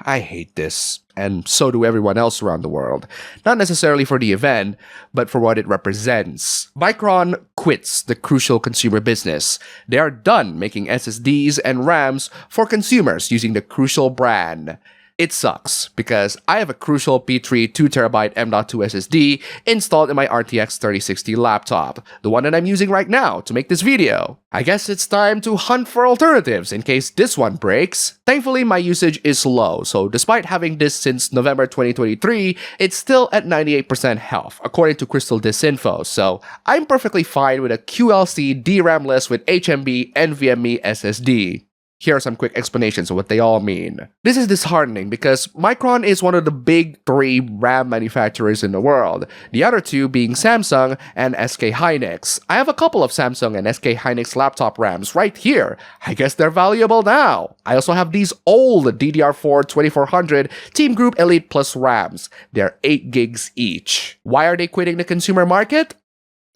I hate this, and so do everyone else around the world. Not necessarily for the event, but for what it represents. Micron quits the crucial consumer business. They are done making SSDs and RAMs for consumers using the Crucial brand. It sucks, because I have a Crucial P3 2TB M.2 SSD installed in my RTX 3060 laptop, the one that I'm using right now to make this video. I guess it's time to hunt for alternatives in case this one breaks. Thankfully, my usage is low, so despite having this since November 2023, it's still at 98% health, according to Crystal Disinfo, so I'm perfectly fine with a QLC DRAM-less with HMB NVMe SSD. Here are some quick explanations of what they all mean. This is disheartening because Micron is one of the big 3 RAM manufacturers in the world, the other 2 being Samsung and SK Hynix. I have a couple of Samsung and SK Hynix laptop RAMs right here. I guess they're valuable now. I also have these old DDR4 2400 Team Group Elite Plus RAMs. They're 8 gigs each. Why are they quitting the consumer market?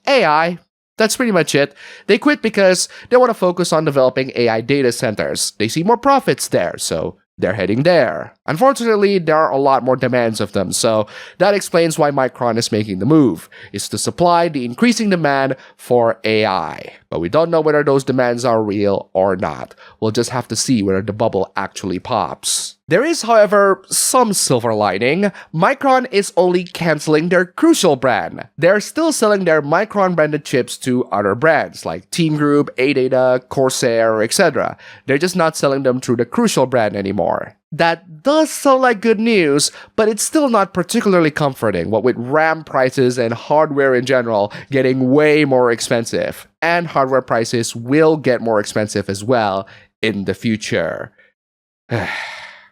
AI. That's pretty much it. They quit because they want to focus on developing AI data centers. They see more profits there, so they're heading there. Unfortunately, there are a lot more demands of them, so that explains why Micron is making the move, is to supply the increasing demand for AI. But we don't know whether those demands are real or not. We'll just have to see whether the bubble actually pops. There is, however, some silver lining. Micron is only canceling their Crucial brand. They're still selling their Micron-branded chips to other brands like Team Group, ADATA, Corsair, etc. They're just not selling them through the Crucial brand anymore. That does sound like good news, but it's still not particularly comforting, what with RAM prices and hardware in general getting way more expensive. And hardware prices will get more expensive as well in the future.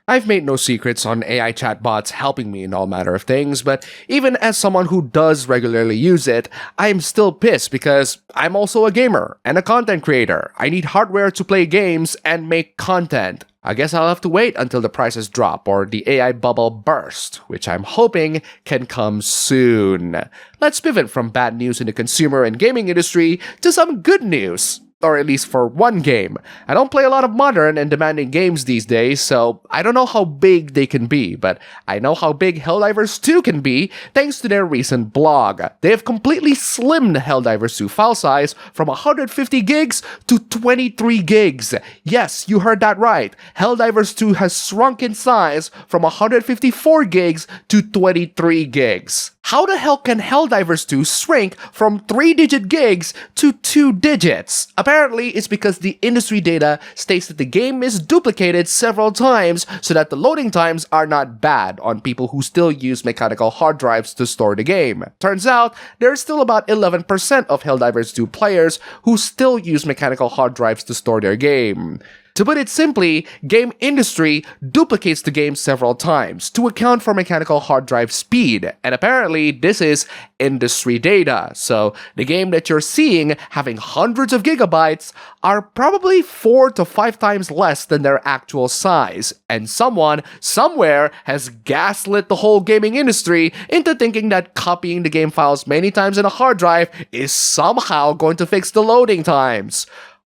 I've made no secrets on AI chatbots helping me in all manner of things, but even as someone who does regularly use it, I'm still pissed because I'm also a gamer and a content creator. I need hardware to play games and make content. I guess I'll have to wait until the prices drop or the AI bubble burst, which I'm hoping can come soon. Let's pivot from bad news in the consumer and gaming industry to some good news. Or at least for one game. I don't play a lot of modern and demanding games these days, so I don't know how big they can be, but I know how big Helldivers 2 can be thanks to their recent blog. They have completely slimmed Helldivers 2 file size from 150 gigs to 23 gigs. Yes, you heard that right. Helldivers 2 has shrunk in size from 154 gigs to 23 gigs. How the hell can Helldivers 2 shrink from 3-digit gigs to 2 digits? Apparently, it's because the industry data states that the game is duplicated several times so that the loading times are not bad on people who still use mechanical hard drives to store the game. Turns out, there's still about 11% of Helldivers 2 players who still use mechanical hard drives to store their game. To put it simply, game industry duplicates the game several times to account for mechanical hard drive speed, and apparently this is industry data, so the game that you're seeing having hundreds of gigabytes are probably 4 to 5 times less than their actual size, and someone, somewhere, has gaslit the whole gaming industry into thinking that copying the game files many times in a hard drive is somehow going to fix the loading times.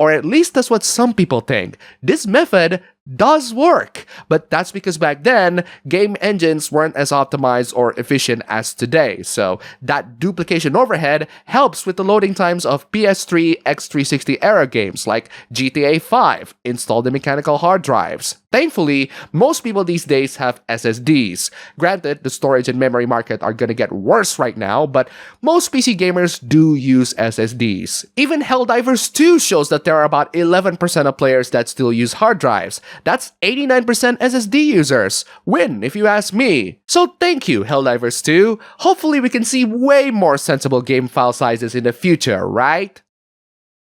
Or at least that's what some people think. This method does work, but that's because back then, game engines weren't as optimized or efficient as today, so that duplication overhead helps with the loading times of PS3, X360 era games like GTA 5, installed in mechanical hard drives. Thankfully, most people these days have SSDs. Granted, the storage and memory market are gonna get worse right now, but most PC gamers do use SSDs. Even Helldivers 2 shows that there are about 11% of players that still use hard drives. That's 89% SSD users. Win, if you ask me. So thank you, Helldivers 2. Hopefully we can see way more sensible game file sizes in the future, right?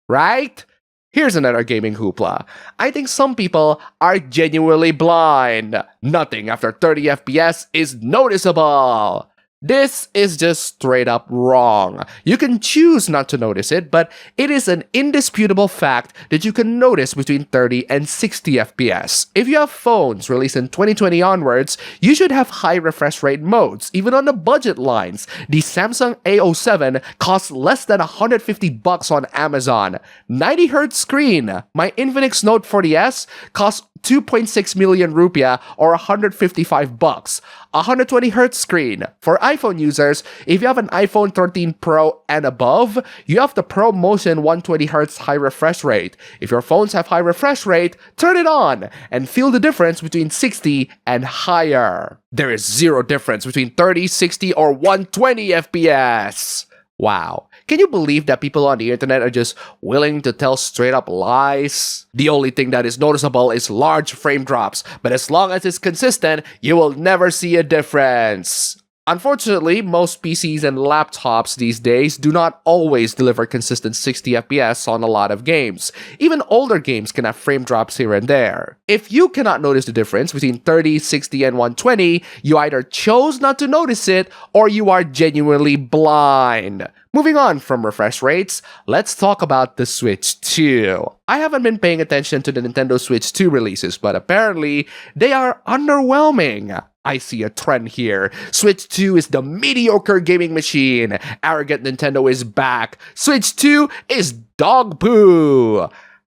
Right? Here's another gaming hoopla. I think some people are genuinely blind. Nothing after 30 FPS is noticeable. This is just straight up wrong. You can choose not to notice it, but it is an indisputable fact that you can notice between 30 and 60 FPS. If you have phones released in 2020 onwards, you should have high refresh rate modes, even on the budget lines. The Samsung A07 costs less than $150 on Amazon. 90Hz screen. My Infinix Note 40S costs 2.6 million rupiah or 155 bucks. 120Hz screen. For iPhone users, if you have an iPhone 13 Pro and above, you have the ProMotion 120Hz high refresh rate. If your phones have high refresh rate, turn it on and feel the difference between 60 and higher. There is zero difference between 30, 60, or 120 FPS. Wow. Can you believe that people on the internet are just willing to tell straight up lies? The only thing that is noticeable is large frame drops, but as long as it's consistent, you will never see a difference. Unfortunately, most PCs and laptops these days do not always deliver consistent 60 FPS on a lot of games. Even older games can have frame drops here and there. If you cannot notice the difference between 30, 60, and 120, you either chose not to notice it or you are genuinely blind. Moving on from refresh rates, let's talk about the Switch 2. I haven't been paying attention to the Nintendo Switch 2 releases, but apparently they are underwhelming. I see a trend here. Switch 2 is the mediocre gaming machine. Arrogant Nintendo is back. Switch 2 is dog poo.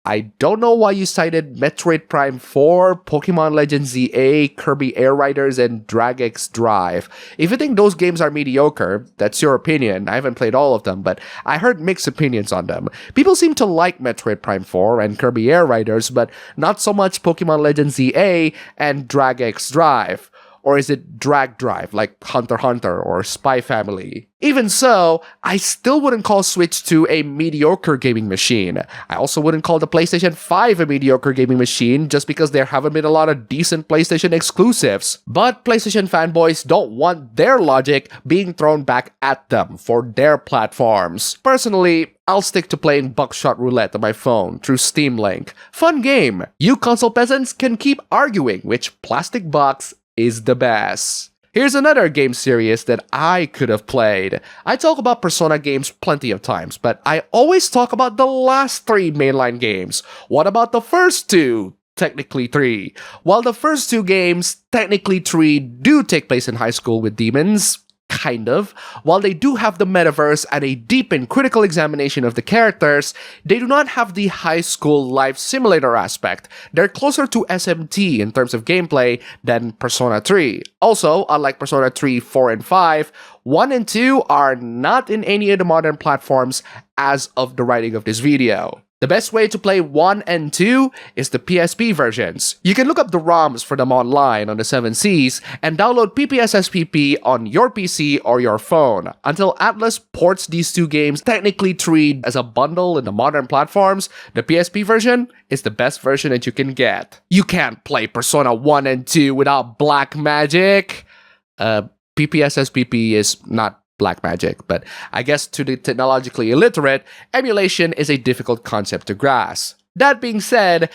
I don't know why you cited Metroid Prime 4, Pokemon Legends ZA, Kirby Air Riders, and Drag X Drive. If you think those games are mediocre, that's your opinion. I haven't played all of them, but I heard mixed opinions on them. People seem to like Metroid Prime 4 and Kirby Air Riders, but not so much Pokemon Legends ZA and Drag X Drive. Or is it Drag Drive, like Hunter x Hunter or Spy Family? Even so, I still wouldn't call Switch 2 a mediocre gaming machine. I also wouldn't call the PlayStation 5 a mediocre gaming machine just because there haven't been a lot of decent PlayStation exclusives. But PlayStation fanboys don't want their logic being thrown back at them for their platforms. Personally, I'll stick to playing Buckshot Roulette on my phone through Steam Link. Fun game. You console peasants can keep arguing which plastic box is the best. Here's another game series that I could have played. I talk about Persona games plenty of times, but I always talk about the last 3 mainline games. What about the first 2? Technically 3. While the first 2 games, technically 3, do take place in high school with demons, kind of. While they do have the metaverse and a deep and critical examination of the characters, they do not have the high school life simulator aspect. They're closer to SMT in terms of gameplay than Persona 3. Also, unlike Persona 3, 4, and 5, 1 and 2 are not in any of the modern platforms as of the writing of this video. The best way to play 1 and 2 is the PSP versions. You can look up the ROMs for them online on the 7 Seas and download PPSSPP on your PC or your phone. Until Atlas ports these 2 games technically treated as a bundle in the modern platforms, the PSP version is the best version that you can get. You can't play Persona 1 and 2 without black magic. PPSSPP is not black magic, but I guess to the technologically illiterate, emulation is a difficult concept to grasp. That being said,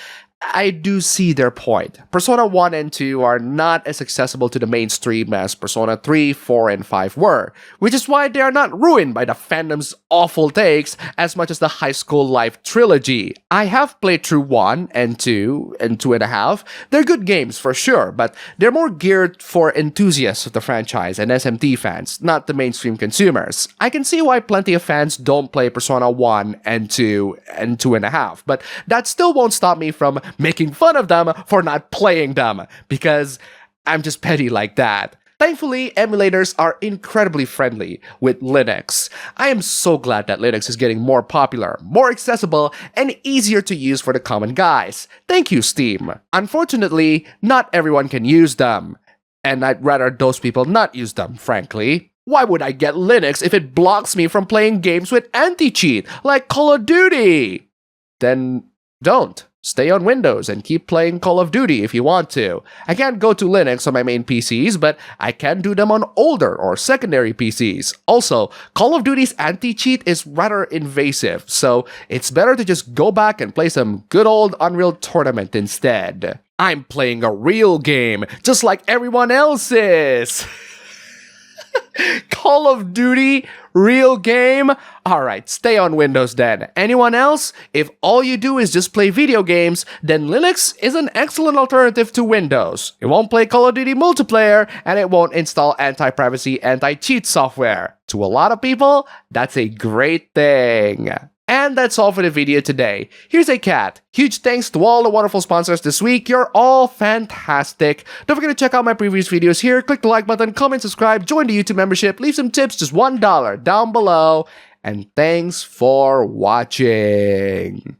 I do see their point. Persona 1 and 2 are not as accessible to the mainstream as Persona 3, 4, and 5 were, which is why they are not ruined by the fandom's awful takes as much as the High School Life trilogy. I have played through 1 and 2 and 2.5. They're good games for sure, but they're more geared for enthusiasts of the franchise and SMT fans, not the mainstream consumers. I can see why plenty of fans don't play Persona 1 and 2 and 2.5, but that still won't stop me from making fun of them for not playing them, because I'm just petty like that. Thankfully, emulators are incredibly friendly with Linux. I am so glad that Linux is getting more popular, more accessible, and easier to use for the common guys. Thank you, Steam. Unfortunately, not everyone can use them, and I'd rather those people not use them, frankly. Why would I get Linux if it blocks me from playing games with anti-cheat, like Call of Duty? Then don't. Stay on Windows and keep playing Call of Duty if you want to. I can't go to Linux on my main PCs, but I can do them on older or secondary PCs. Also, Call of Duty's anti-cheat is rather invasive, so it's better to just go back and play some good old Unreal Tournament instead. I'm playing a real game, just like everyone else is! Call of Duty? Real game? Alright, stay on Windows then. Anyone else? If all you do is just play video games, then Linux is an excellent alternative to Windows. It won't play Call of Duty multiplayer, and it won't install anti-privacy, anti-cheat software. To a lot of people, that's a great thing. And that's all for the video today. Here's a cat. Huge thanks to all the wonderful sponsors this week. You're all fantastic. Don't forget to check out my previous videos here. Click the like button, comment, subscribe, join the YouTube membership, leave some tips, just $1 down below. And thanks for watching.